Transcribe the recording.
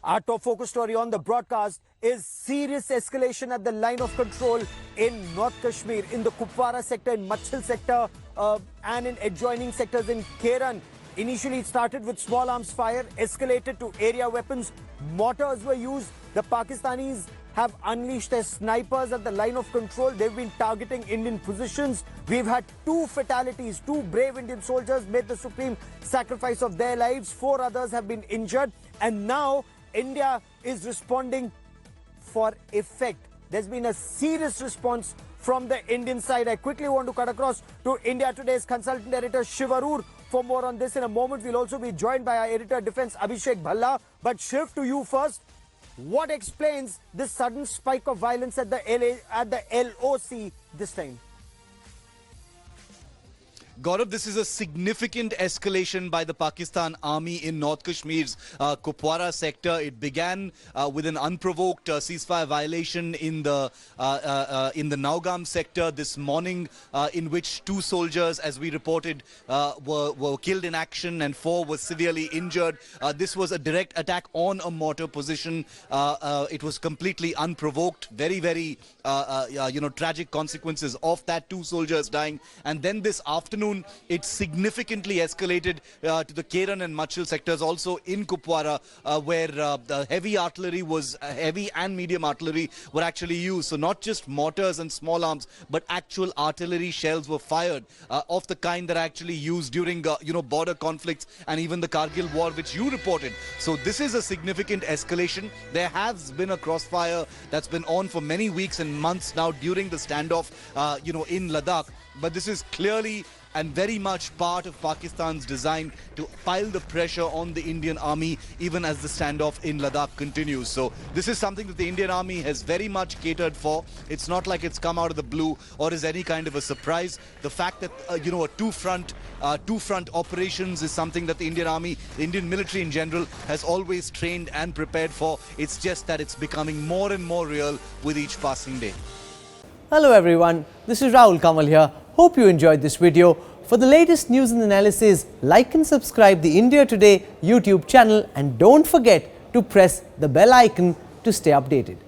Our top focus story on the broadcast is serious escalation at the line of control in North Kashmir, in the Kupwara sector, in Machil sector, and in adjoining sectors in Keran. Initially, it started with small arms fire, escalated to area weapons. Mortars were used. The Pakistanis have unleashed their snipers at the line of control. They've been targeting Indian positions. We've had 2 fatalities. 2 brave Indian soldiers made the supreme sacrifice of their lives. 4 others have been injured. And now India is responding for effect. There's been a serious response from the Indian side. I quickly want to cut across to India Today's consultant editor Shiv Arur for more on this. In a moment, we'll also be joined by our editor Defense Abhishek Bhalla. But Shiv, to you first. What explains this sudden spike of violence at the LOC this time? Gaurav, this is a significant escalation by the Pakistan Army in North Kashmir's Kupwara sector. It began with an unprovoked ceasefire violation in the Naugam sector this morning, in which 2 soldiers, as we reported, were killed in action and 4 were severely injured. This was a direct attack on a mortar position. It was completely unprovoked. Very, very, tragic consequences of that, 2 soldiers dying. And then this afternoon, it significantly escalated to the Keran and Machil sectors, also in Kupwara, where the heavy and medium artillery were actually used. So not just mortars and small arms, but actual artillery shells were fired of the kind that are actually used during border conflicts and even the Kargil war, which you reported. So this is a significant escalation. There has been a crossfire that's been on for many weeks and months now during the standoff, in Ladakh. But this is clearly and very much part of Pakistan's design to pile the pressure on the Indian army even as the standoff in Ladakh continues. So this is something that the Indian army has very much catered for. It's not like it's come out of the blue or is any kind of a surprise. The fact that, a two-front operations is something that the Indian army, the Indian military in general, has always trained and prepared for. It's just that it's becoming more and more real with each passing day. Hello everyone, this is Rahul Kamal here. Hope you enjoyed this video. For the latest news and analysis, like and subscribe the India Today YouTube channel and don't forget to press the bell icon to stay updated.